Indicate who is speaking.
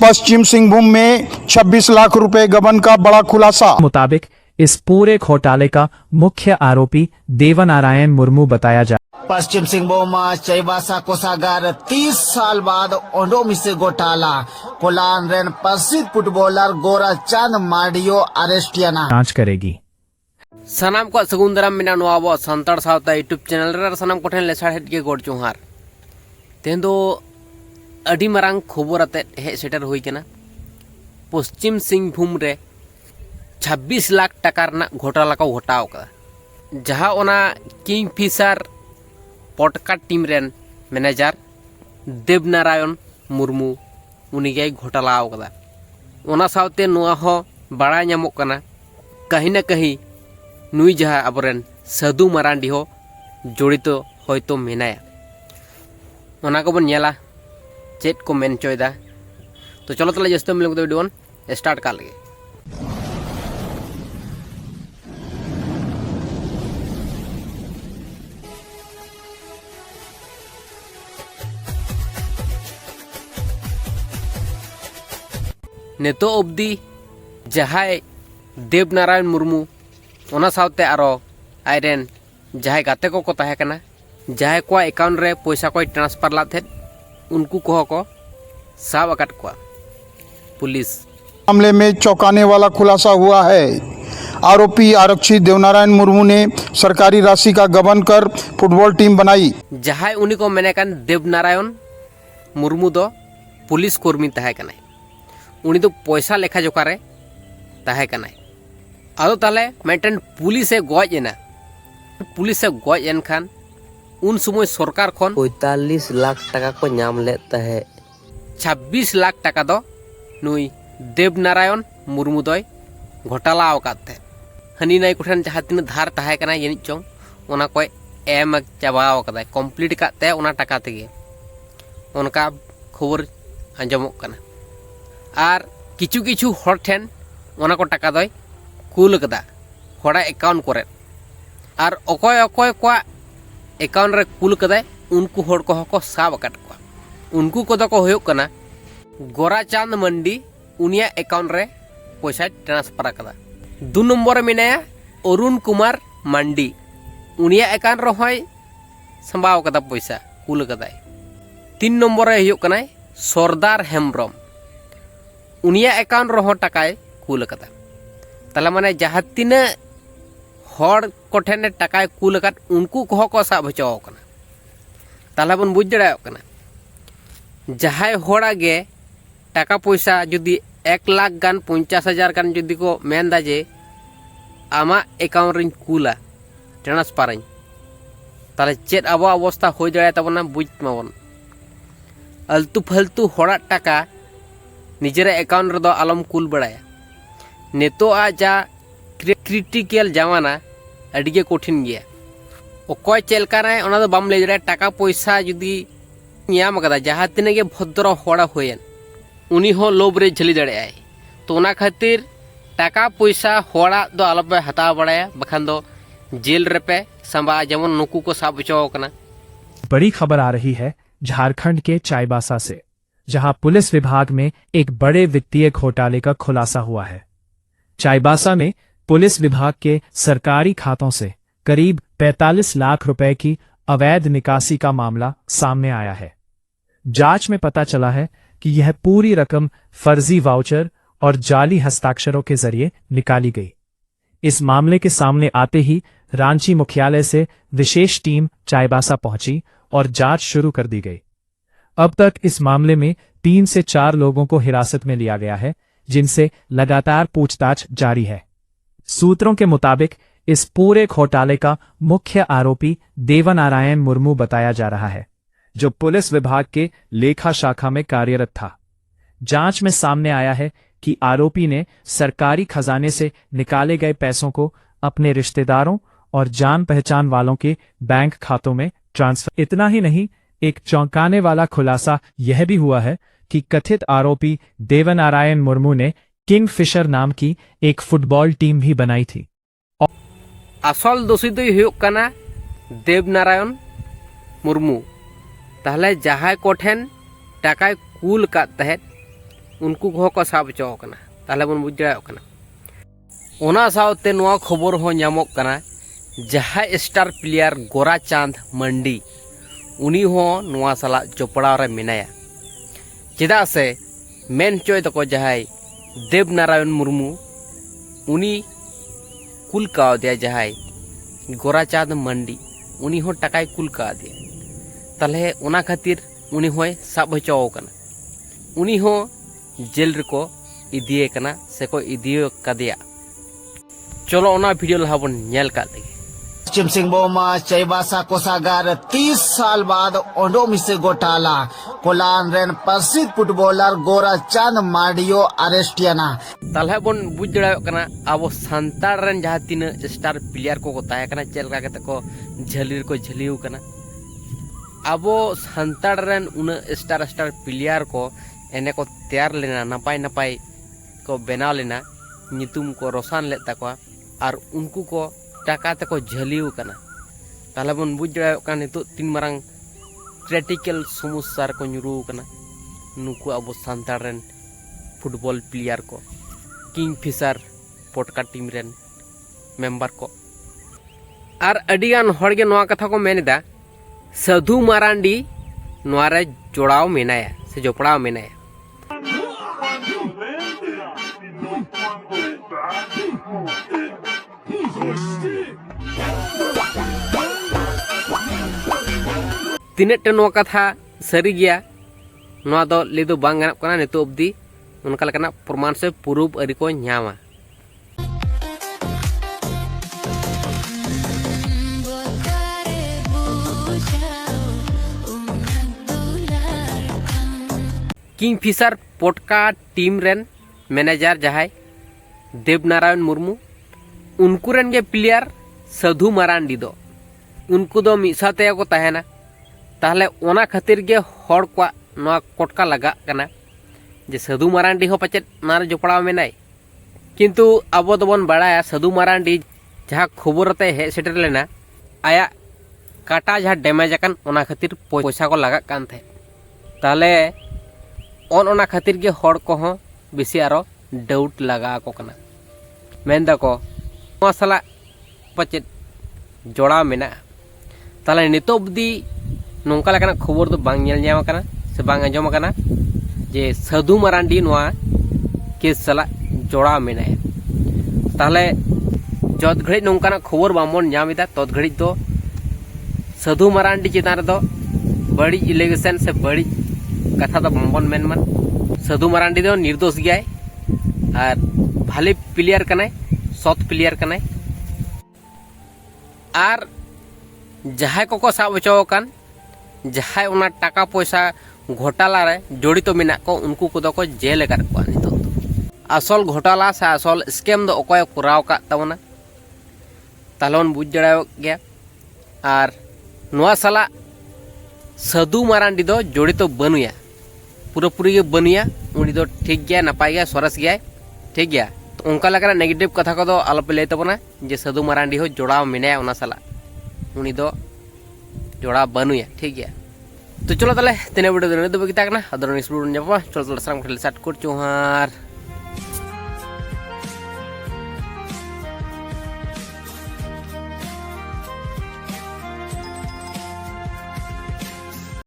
Speaker 1: पश्चिम सिंहभूम में 26 लाख रुपए गबन का बड़ा खुलासा।
Speaker 2: मुताबिक इस पूरे घोटाले का मुख्य आरोपी देवनारायण मुर्मू बताया जा।
Speaker 3: पश्चिम सिंहभूम चाईबासा कोषागार 30 साल बाद ओंडो मिसे घोटाला कोलान रेन प्रसिद्ध फुटबॉलर गोराचांद मार्डियो अरेस्टियाना
Speaker 2: जांच करेगी।
Speaker 4: सानाम को सगुंदराम मेना नोआबो संताड़ सावता यूट्यूब चैनल रे सानाम को ठेन लेसाड़हेड के गोड़ जोहार तेन दो अडी मारांग खबर आते हे सेटर हुई केना पश्चिम सिंहभूम रे 26 लाख टाका रना घोटाला को घटाव कदा जहां ओना किंगफिशर पॉडकास्ट टीम रेन मैनेजर देवनारायण मुर्मू उनिगे घोटाला कदा ओना सावते नोआ हो बड़ा नामोग कना कहीं ना कहीं नुई जहाँ अबरेन साधु मारांडी हो जड़ित होयतो मेनाया ओना को बन नेला चेट को मेन चोयदा। तो चलो तले जस्ते मिलूंगा वीडियो स्टार्ट कर लगे। नेतो अवधि जहाय देवनारायण मुर्मू ओना सावते आरो आयरेन जहाय गाते को ताहे कना जहाय को अकाउंट रे पैसा को ट्रांसफर लाथे उनको को साब अकाट को पुलिस
Speaker 1: मामले में चौंकाने वाला खुलासा हुआ है। आरोपी आरक्षी देवनारायण मुर्मू ने सरकारी राशि का गबन कर फुटबॉल टीम बनाई।
Speaker 4: जहाय उनी को मेने कान देवनारायण मुर्मू दो पुलिस कर्मी ताहे कना उनी तो पैसा लेखा जोखा रे ताहे कना आदो ताले मेटन पुलिस से गज एना पुलिस से गज एन खान उन समय सरकार खन
Speaker 5: 45 लाख टाका को नाम लेता है।
Speaker 4: 26 लाख टाका दो नुई देवनारायण मुर्मू दय घोटाला आवकात थे हनी नाई कुठन जहाँ तीन धार ताहे कना यानी चोंग ओना को एम चाबाव कदा कंप्लीट काते ओना टाका तेगे उनका खबर आंजमोग कना आर किचु किचु हर ठेन ओना को टाका दय कूल कदा हड़ा अकाउंट करे आर अकय अकय को अकाउंट रे कूल कदा उनको हड़ को साब अकाट को उनको कोदो को होयो कना गोराचांद मंडी उनिया अकाउंट रे पैसा ट्रांसफर कदा। 2 नंबर मेनाया अरुण कुमार मंडी उनिया अकाउंट रे होय संभाव कदा पैसा कूल कदा। 3 नंबर रे होयो कना सरदार हेम्ब्रम उनिया अकाउंट रे हो टाकाय कूल कदा ताला माने जहाँ तीना हड़ कोठेने टाका कूल काट उनको को साब हचो कना ताला बन बुझ दड़ा कना जहाय हड़ा गे टाका पैसा जुदी 1 लाख गान 50,000 गान जुदी को मेनदा जे आमा अकाउंट रिन कूला ट्रांसफर ताले चेत अब अवस्था हो दड़ा तबना बुझ माबन अल्तु फालतू हड़ा टाका निजेरे अकाउंट रे दो आलम कूल बड़ाया नेतो आ जा क्रिटिकल जमाना अडिगे कठिन गया अकय चलका रे ओना दो बाम ले जरे टाका पैसा जुदी नियाम कदा जहां तिने गे भद्र हड़ा होयन उनी हो लोभ रे झली दड़े आए तो ओना खातिर टाका पैसा हड़ा दो आलबे हता बड़ाया बखान दो जेल रे पे संबा जेमन नुकु को साब चो कना।
Speaker 2: बड़ी खबर आ रही है झारखंड के चाईबासा से जहां पुलिस विभाग में एक बड़े वित्तीय घोटाले का खुलासा हुआ है। चाईबासा में पुलिस विभाग के सरकारी खातों से करीब 45 लाख रुपए की अवैध निकासी का मामला सामने आया है। जांच में पता चला है कि यह पूरी रकम फर्जी वाउचर और जाली हस्ताक्षरों के जरिए निकाली गई। इस मामले के सामने आते ही रांची मुख्यालय से विशेष टीम चाईबासा पहुंची और जांच शुरू कर दी गई। अब तक इस मामले में 3 से 4 लोगों को हिरासत में लिया गया है जिनसे लगातार पूछताछ जारी है। सूत्रों के मुताबिक इस पूरे घोटाले का मुख्य आरोपी देवनारायण मुर्मू बताया जा रहा है जो पुलिस विभाग के लेखा शाखा में कार्यरत था। जांच में सामने आया है कि आरोपी ने सरकारी खजाने से निकाले गए पैसों को अपने रिश्तेदारों और जान पहचान वालों के बैंक खातों में ट्रांसफर। इतना ही नहीं, एक चौंकाने वाला खुलासा यह भी हुआ है कि कथित आरोपी देवनारायण मुर्मू ने किंगफिशर नाम की एक फुटबॉल टीम भी बनाई थी।
Speaker 4: असल दोषी तो हुयुग कना देवनारायण मुर्मू ताहले जहाय कोठेन टाकाय कूल का तहत उनको को साब हचो कना ताहले बन बुझ दाड़ेयाग कना ओना सावते नोआ खबर हो ᱧᱟᱢᱚᱜ कना जहां स्टार प्लेयर गोराचांद मंडी उनी हो नोआ साला जोपड़ाव रे मेनाया चेदा से मेन चोय तको जहां देवनारायण मुर्मू उनी कुल का दिया जहां गोराचांद मंडी उनी हो टाकाय कुल का दिया ताले ओना खातिर उनी होय साब हचो कना उनी हो जेल रको इदिए कना से को इदियो कदिया चलो ओना वीडियो लहा बन नेल का दे
Speaker 3: पश्चिम सिंहभूम चाईबासा कोषागार 30 साल बाद ओंडो मिसे घोटाला कोलान रेन प्रसिद्ध फुटबॉलर गोराचांद मार्डियो अरेस्टियाना
Speaker 4: तालहे बन बुझ दाड़ेयाग कना आबो सांतार रेन जहां तीन स्टार प्लेयर को ताहे कना चेलका कते को झलीर को झलिउ कना आबो सांतार रेन उन स्टार प्लेयर को एने को तैयार लेना नपाय नपाय को बनाव लेना नितुम को रोसान ले तकवा और उनको को टाका तको झलिउ कना ताहले बन बुझ दाड़ेयाग कना नितो तीन मारंग क्रिटिकल समस्या को ᱧᱩᱨᱩ कना नुकु अब सांतार रेन फुटबॉल प्लेयर को किंगफिशर पटका टीम रेन मेंबर को और अडिगान हड़गे नोआ कथा को मेनेदा साधु मारांडी नोआ रे जोड़ाव मेनाया से जोपड़ाव मेनाया तीने टेनो कथा सरी गया नोआ दो ले दो बांग गानप कना नितो अब्दी उनका लेकना प्रमाण से प्रूफ अरी को ᱧामा किंगफिशर पटका टीम रेन मैनेजर जहां देवनारायण मुर्मू उनको रेन गे प्लेयर साधु मारांडी दो उनको दो मिसाते को तहना ताहले ओना खातिर गे हड़ को नोआ कोटका लगा कना जे साधु मारांडी हो पचे नार जोपड़ाव मेनाय किंतु अब दोबन बाड़ाया साधु मारांडी जहां खबरते हे सेटर लेना आया काटा जहां डैमेज अकन ओना खातिर पैसा को लगा कान थे ताहले ओना खातिर गे हड़ को हो बेसी आरो डाउट लगा को कना मेंदा को नोआ साला पचे जोड़ा मेना ताहले नितो अब्दी नोंका लेकना खबर दो बांग नेल ᱧᱟᱢ कना से बांग आंजम कना जे साधु मारांडी नोआ केस साला जोड़ा मेनाया ताहले जत घड़ी नोंकाना खबर बामन ᱧामदा तत घड़ी दो साधु मारांडी चितान दो बड़ी इलेगेशन से बड़ी कथा दो बामन मेनमन साधु मारांडी दो निर्दोष गया और भाले प्लेयर कनाय सत प्लेयर कनाय और जहां को साब हचो कान जहां उना टाका पैसा घोटाला रे जड़ित मेना को उनको को को जेल कर को नितो असल घोटाला से असल स्कैम दो अकय कराव का तबना तालोन बुझ दाड़ाव गया और नोआ साला साधु मारांडी दो जड़ित बनुया पूरापूरी गे बनुया उनी दो ठीक गया नपाय गया सरस गया ठीक गया तो उनका लगा नेगेटिव कथा को दो आलोपे लय तबना जे साधु मारांडी हो जोड़ाव मेनाया उना साला उनी दो जोड़ा बनुया ठीक गया तो चलो ताले तेने वीडियो दो बगिता कना अदर नेक्स्ट वीडियो चलो चलो सारा साट कर चुहार